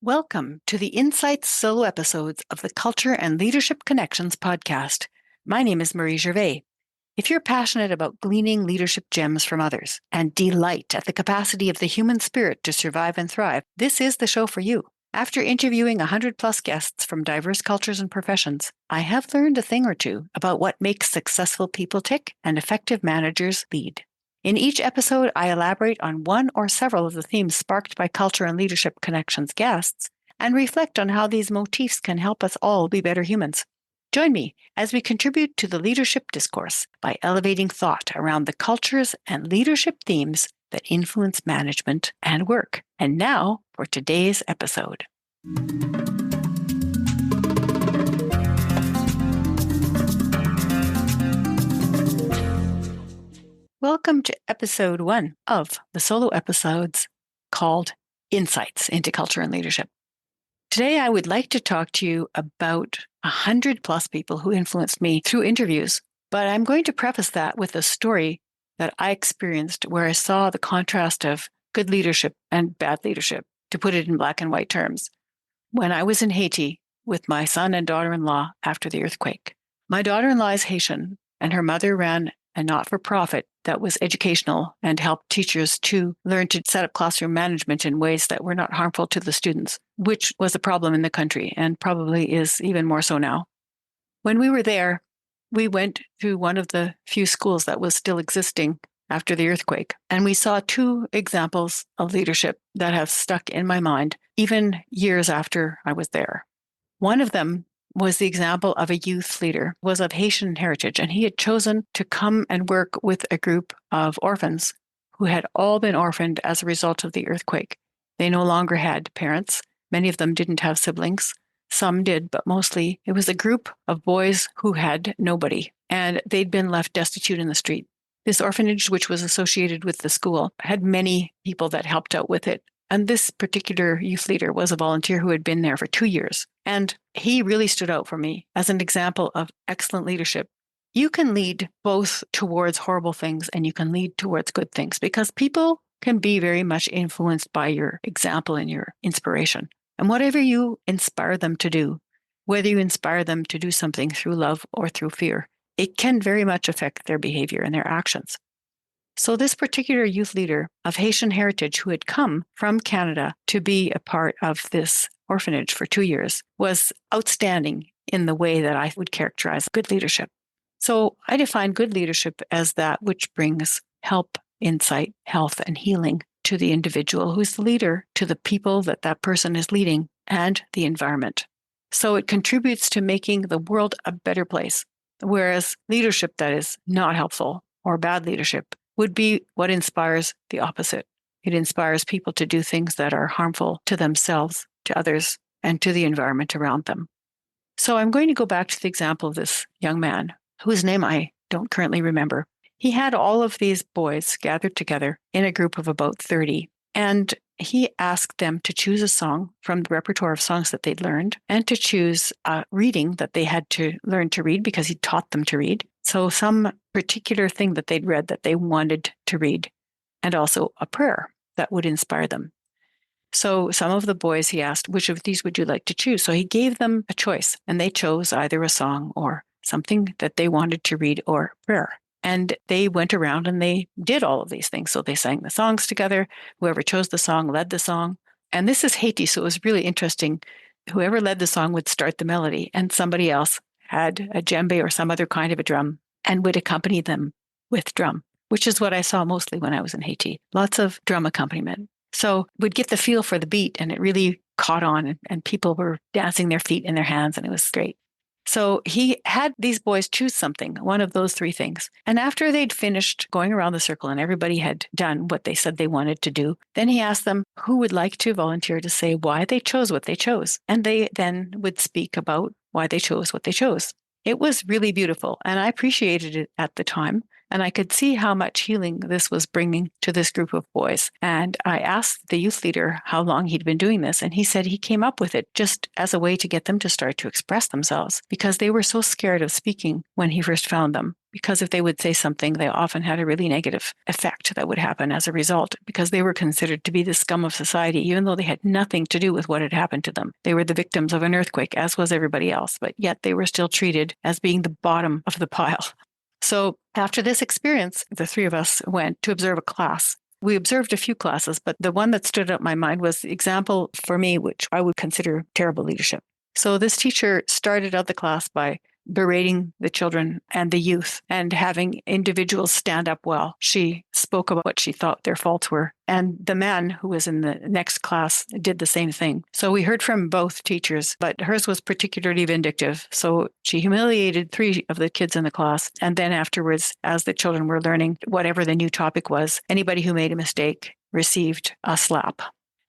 Welcome to the Insights solo episodes of the Culture and Leadership Connections podcast. My name is Marie Gervais. If you're passionate about gleaning leadership gems from others and delight at the capacity of the human spirit to survive and thrive, this is the show for you. After interviewing 100 plus guests from diverse cultures and professions, I have learned a thing or two about what makes successful people tick and effective managers lead. In each episode, I elaborate on one or several of the themes sparked by Culture and Leadership Connections guests and reflect on how these motifs can help us all be better humans. Join me as we contribute to the leadership discourse by elevating thought around the cultures and leadership themes that influence management and work. And now for today's episode. Welcome to episode 1 of the solo episodes called Insights into Culture and Leadership. Today, I would like to talk to you about 100 plus people who influenced me through interviews, but I'm going to preface that with a story that I experienced where I saw the contrast of good leadership and bad leadership, to put it in black and white terms. When I was in Haiti with my son and daughter-in-law after the earthquake, my daughter-in-law is Haitian, and her mother ran a not-for-profit that was educational and helped teachers to learn to set up classroom management in ways that were not harmful to the students, which was a problem in the country and probably is even more so now. When we were there, we went to one of the few schools that was still existing after the earthquake, and we saw 2 examples of leadership that have stuck in my mind, even years after I was there. One of them was the example of a youth leader, was of Haitian heritage, and he had chosen to come and work with a group of orphans who had all been orphaned as a result of the earthquake. They no longer had parents. Many of them didn't have siblings. Some did, but mostly it was a group of boys who had nobody, and they'd been left destitute in the street. This orphanage, which was associated with the school, had many people that helped out with it. And this particular youth leader was a volunteer who had been there for 2 years. And he really stood out for me as an example of excellent leadership. You can lead both towards horrible things and you can lead towards good things, because people can be very much influenced by your example and your inspiration. And whatever you inspire them to do, whether you inspire them to do something through love or through fear, it can very much affect their behavior and their actions. So this particular youth leader of Haitian heritage who had come from Canada to be a part of this orphanage for 2 years was outstanding in the way that I would characterize good leadership. So I define good leadership as that which brings help, insight, health, and healing to the individual who's the leader, to the people that that person is leading, and the environment. So it contributes to making the world a better place, whereas leadership that is not helpful or bad leadership would be what inspires the opposite. It inspires people to do things that are harmful to themselves, to others, and to the environment around them. So I'm going to go back to the example of this young man, whose name I don't currently remember. He had all of these boys gathered together in a group of about 30, and he asked them to choose a song from the repertoire of songs that they'd learned, and to choose a reading that they had to learn to read because he taught them to read. So some particular thing that they'd read that they wanted to read, and also a prayer that would inspire them. So some of the boys, he asked, which of these would you like to choose? So he gave them a choice, and they chose either a song or something that they wanted to read or prayer. And they went around and they did all of these things. So they sang the songs together. Whoever chose the song led the song. And this is Haiti, so it was really interesting. Whoever led the song would start the melody, and somebody else had a djembe or some other kind of a drum and would accompany them with drum, which is what I saw mostly when I was in Haiti. Lots of drum accompaniment. So we'd get the feel for the beat, and it really caught on, and people were dancing their feet in their hands, and it was great. So he had these boys choose something, one of those 3 things. And after they'd finished going around the circle and everybody had done what they said they wanted to do, then he asked them who would like to volunteer to say why they chose what they chose. And they then would speak about why they chose what they chose. It was really beautiful, and I appreciated it at the time. And I could see how much healing this was bringing to this group of boys. And I asked the youth leader how long he'd been doing this. And he said he came up with it just as a way to get them to start to express themselves, because they were so scared of speaking when he first found them. because if they would say something, they often had a really negative effect that would happen as a result, because they were considered to be the scum of society, even though they had nothing to do with what had happened to them. They were the victims of an earthquake, as was everybody else, but yet they were still treated as being the bottom of the pile. So after this experience, the three of us went to observe a class. We observed a few classes, but the one that stood out in my mind was the example for me, which I would consider terrible leadership. So this teacher started out the class by berating the children and the youth and having individuals stand up well. She spoke about what she thought their faults were. And the man who was in the next class did the same thing. So we heard from both teachers, but hers was particularly vindictive. So she humiliated three of the kids in the class. And then afterwards, as the children were learning whatever the new topic was, anybody who made a mistake received a slap.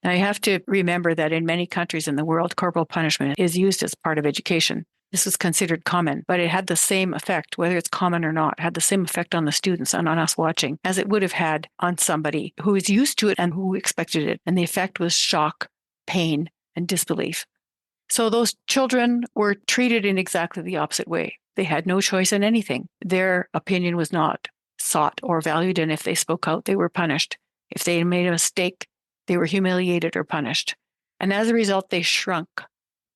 Now, you have to remember that in many countries in the world, corporal punishment is used as part of education. This was considered common, but it had the same effect, whether it's common or not, had the same effect on the students and on us watching as it would have had on somebody who is used to it and who expected it. And the effect was shock, pain, and disbelief. So those children were treated in exactly the opposite way. They had no choice in anything. Their opinion was not sought or valued, and if they spoke out, they were punished. If they made a mistake, they were humiliated or punished. And as a result, they shrunk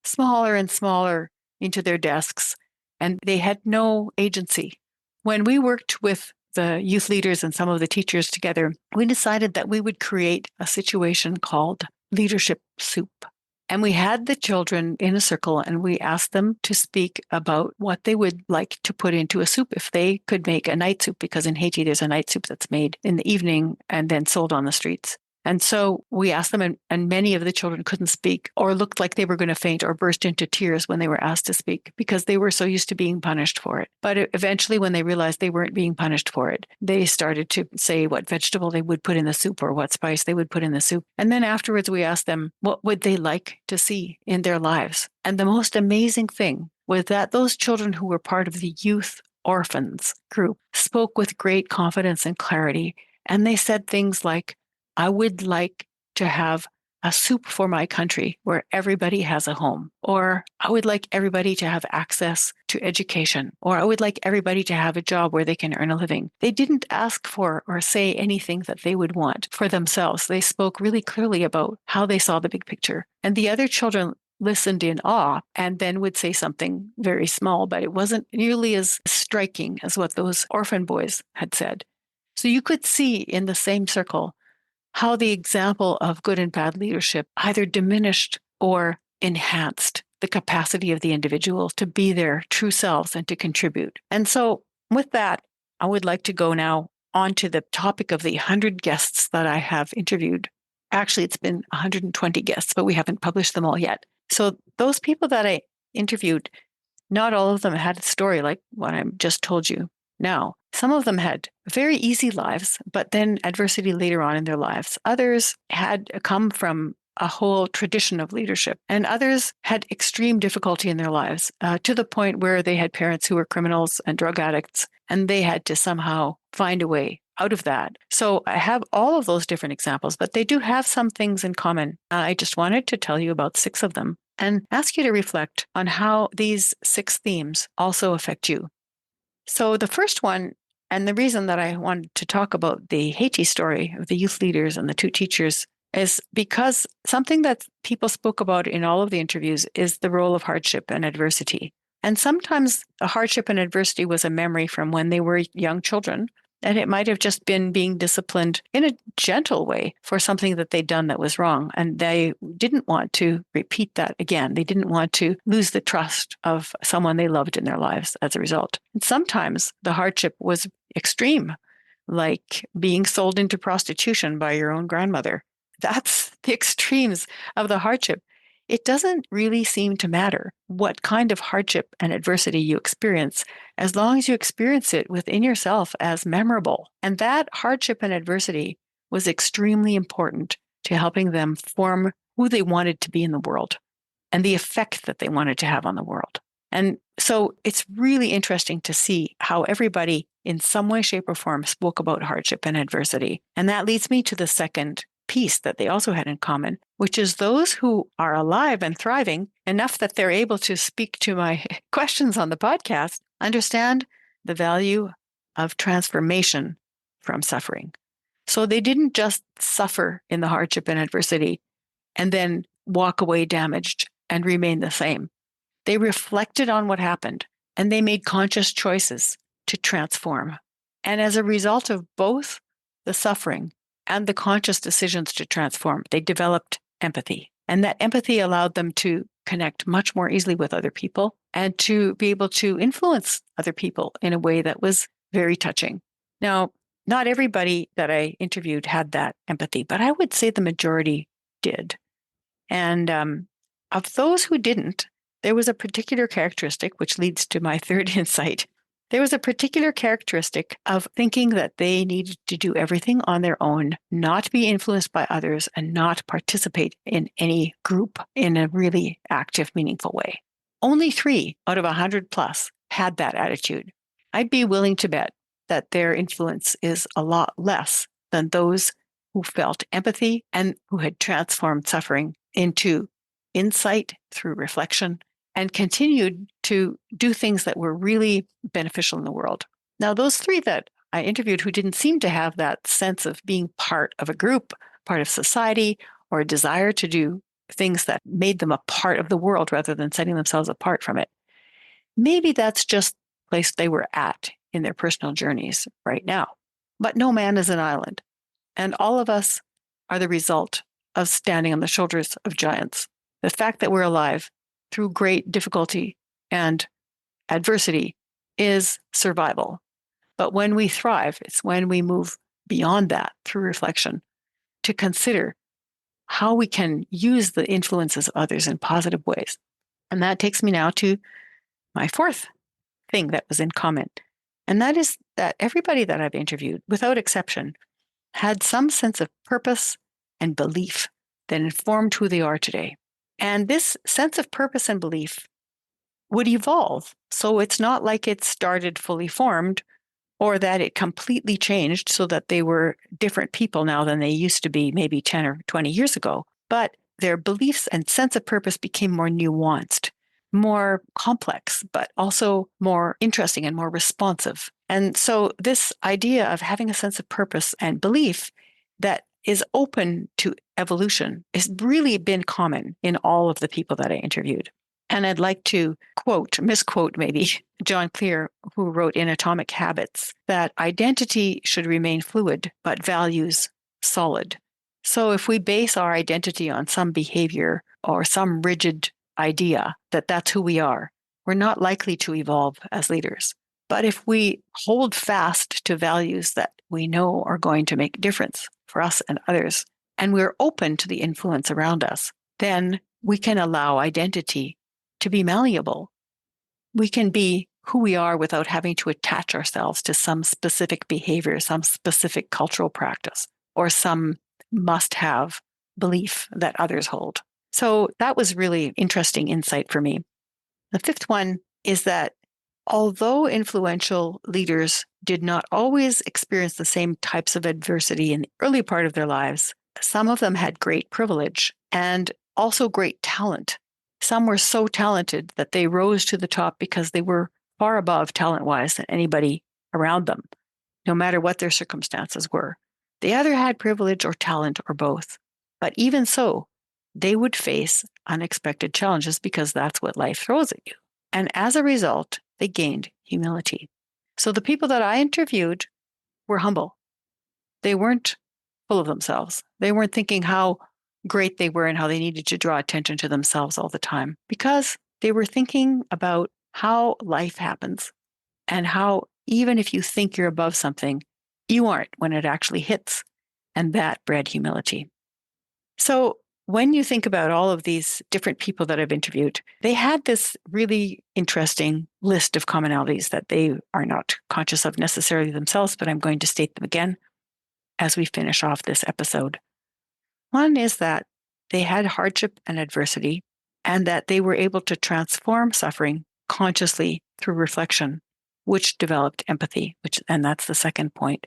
smaller and smaller into their desks, and they had no agency. When we worked with the youth leaders and some of the teachers together, we decided that we would create a situation called leadership soup. And we had the children in a circle and we asked them to speak about what they would like to put into a soup if they could make a night soup, because in Haiti, there's a night soup that's made in the evening and then sold on the streets. And so we asked them, and many of the children couldn't speak or looked like they were going to faint or burst into tears when they were asked to speak because they were so used to being punished for it. But eventually, when they realized they weren't being punished for it, they started to say what vegetable they would put in the soup or what spice they would put in the soup. And then afterwards, we asked them, what would they like to see in their lives? And the most amazing thing was that those children who were part of the youth orphans group spoke with great confidence and clarity. And they said things like, I would like to have a soup for my country where everybody has a home, or I would like everybody to have access to education, or I would like everybody to have a job where they can earn a living. They didn't ask for or say anything that they would want for themselves. They spoke really clearly about how they saw the big picture. And the other children listened in awe and then would say something very small, but it wasn't nearly as striking as what those orphan boys had said. So you could see in the same circle how the example of good and bad leadership either diminished or enhanced the capacity of the individual to be their true selves and to contribute. And so with that, I would like to go now on to the topic of the 100 guests that I have interviewed. Actually, it's been 120 guests, but we haven't published them all yet. So those people that I interviewed, not all of them had a story like what I just told you. Now, some of them had very easy lives, but then adversity later on in their lives. Others had come from a whole tradition of leadership, and others had extreme difficulty in their lives to the point where they had parents who were criminals and drug addicts, and they had to somehow find a way out of that. So I have all of those different examples, but they do have some things in common. I just wanted to tell you about 6 of them and ask you to reflect on how these 6 themes also affect you. So the first one, and the reason that I wanted to talk about the Haiti story of the youth leaders and the 2 teachers is because something that people spoke about in all of the interviews is the role of hardship and adversity. And sometimes the hardship and adversity was a memory from when they were young children, and it might have just been being disciplined in a gentle way for something that they'd done that was wrong. And they didn't want to repeat that again. They didn't want to lose the trust of someone they loved in their lives as a result. And sometimes the hardship was extreme, like being sold into prostitution by your own grandmother. That's the extremes of the hardship. It doesn't really seem to matter what kind of hardship and adversity you experience, as long as you experience it within yourself as memorable. And that hardship and adversity was extremely important to helping them form who they wanted to be in the world and the effect that they wanted to have on the world. And so it's really interesting to see how everybody in some way, shape, or form spoke about hardship and adversity. And that leads me to the second piece that they also had in common, which is those who are alive and thriving enough that they're able to speak to my questions on the podcast, understand the value of transformation from suffering. So they didn't just suffer in the hardship and adversity and then walk away damaged and remain the same. They reflected on what happened and they made conscious choices to transform. And as a result of both the suffering and the conscious decisions to transform, they developed empathy. And that empathy allowed them to connect much more easily with other people and to be able to influence other people in a way that was very touching. Now, not everybody that I interviewed had that empathy, but I would say the majority did. And of those who didn't, there was a particular characteristic, which leads to my third insight. There was a particular characteristic of thinking that they needed to do everything on their own, not be influenced by others, and not participate in any group in a really active, meaningful way. Only 3 out of 100 plus had that attitude. I'd be willing to bet that their influence is a lot less than those who felt empathy and who had transformed suffering into insight through reflection and continued to do things that were really beneficial in the world. Now, those 3 that I interviewed who didn't seem to have that sense of being part of a group, part of society, or a desire to do things that made them a part of the world rather than setting themselves apart from it, maybe that's just the place they were at in their personal journeys right now. But no man is an island, and all of us are the result of standing on the shoulders of giants. The fact that we're alive through great difficulty and adversity is survival. But when we thrive, it's when we move beyond that through reflection to consider how we can use the influences of others in positive ways. And that takes me now to my 4th thing that was in common. And that is that everybody that I've interviewed, without exception, had some sense of purpose and belief that informed who they are today. And this sense of purpose and belief would evolve. So it's not like it started fully formed or that it completely changed so that they were different people now than they used to be maybe 10 or 20 years ago. But their beliefs and sense of purpose became more nuanced, more complex, but also more interesting and more responsive. And so this idea of having a sense of purpose and belief that is open to evolution has really been common in all of the people that I interviewed. And I'd like to misquote maybe, John Clear, who wrote in Atomic Habits, that identity should remain fluid, but values solid. So if we base our identity on some behavior or some rigid idea that that's who we are, we're not likely to evolve as leaders. But if we hold fast to values that we know are going to make a difference for us and others, and we're open to the influence around us, then we can allow identity to be malleable. We can be who we are without having to attach ourselves to some specific behavior, some specific cultural practice, or some must-have belief that others hold. So that was really interesting insight for me. The 5th one is that although influential leaders did not always experience the same types of adversity in the early part of their lives, some of them had great privilege and also great talent. Some were so talented that they rose to the top because they were far above talent-wise than anybody around them, no matter what their circumstances were. They either had privilege or talent or both. But even so, they would face unexpected challenges because that's what life throws at you. And as a result, they gained humility. So the people that I interviewed were humble. They weren't full of themselves. They weren't thinking how great they were and how they needed to draw attention to themselves all the time, because they were thinking about how life happens and how even if you think you're above something, you aren't when it actually hits. And that bred humility. So when you think about all of these different people that I've interviewed, they had this really interesting list of commonalities that they are not conscious of necessarily themselves, but I'm going to state them again as we finish off this episode. One is that they had hardship and adversity, and that they were able to transform suffering consciously through reflection, which developed empathy, and that's the second point.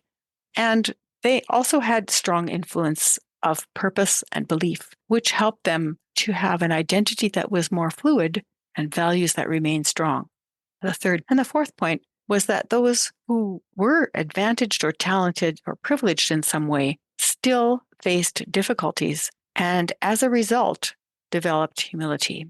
And they also had strong influence of purpose and belief, which helped them to have an identity that was more fluid and values that remained strong. The third and the fourth point was that those who were advantaged or talented or privileged in some way still faced difficulties and as a result developed humility.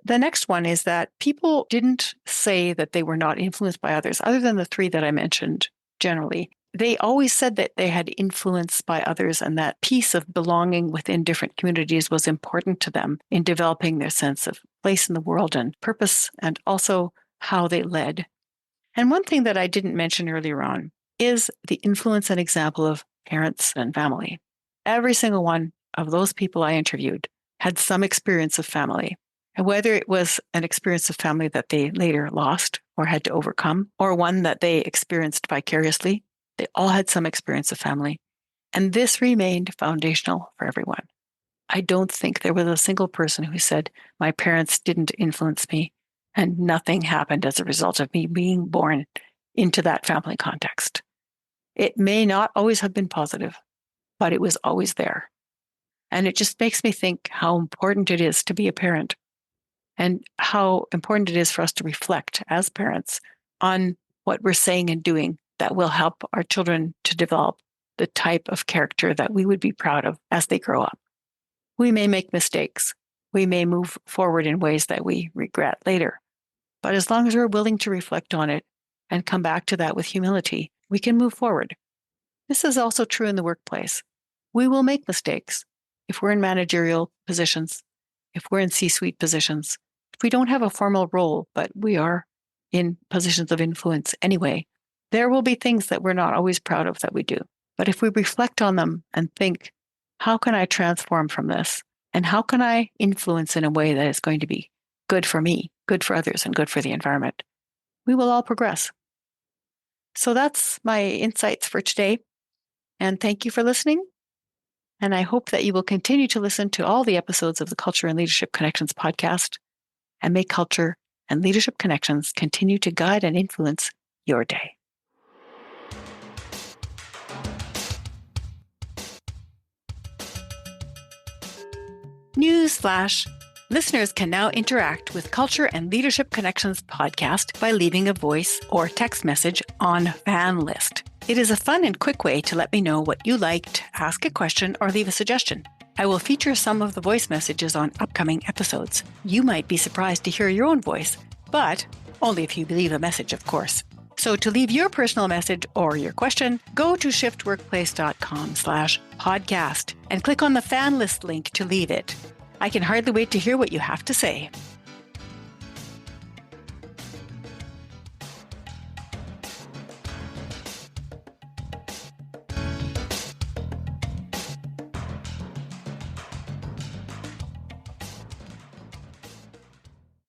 The next one is that people didn't say that they were not influenced by others, other than the three that I mentioned generally. They always said that they had influence by others and that piece of belonging within different communities was important to them in developing their sense of place in the world and purpose, and also how they led. And one thing that I didn't mention earlier on is the influence and example of parents and family. Every single one of those people I interviewed had some experience of family. And whether it was an experience of family that they later lost or had to overcome, or one that they experienced vicariously, they all had some experience of family. And this remained foundational for everyone. I don't think there was a single person who said, my parents didn't influence me and nothing happened as a result of me being born into that family context. It may not always have been positive, but it was always there. And it just makes me think how important it is to be a parent and how important it is for us to reflect as parents on what we're saying and doing that will help our children to develop the type of character that we would be proud of as they grow up. We may make mistakes. We may move forward in ways that we regret later. But as long as we're willing to reflect on it and come back to that with humility, we can move forward. This is also true in the workplace. We will make mistakes if we're in managerial positions, if we're in C-suite positions, if we don't have a formal role, but we are in positions of influence anyway. There will be things that we're not always proud of that we do. But if we reflect on them and think, how can I transform from this? And how can I influence in a way that is going to be good for me, good for others, and good for the environment? We will all progress. So that's my insights for today. And thank you for listening. And I hope that you will continue to listen to all the episodes of the Culture and Leadership Connections podcast and make culture and leadership connections continue to guide and influence your day. Newsflash. Listeners can now interact with Culture and Leadership Connections podcast by leaving a voice or text message on Fan List. It is a fun and quick way to let me know what you liked, ask a question, or leave a suggestion. I will feature some of the voice messages on upcoming episodes. You might be surprised to hear your own voice, but only if you leave a message, of course. So to leave your personal message or your question, go to shiftworkplace.com/podcast and click on the fan list link to leave it. I can hardly wait to hear what you have to say.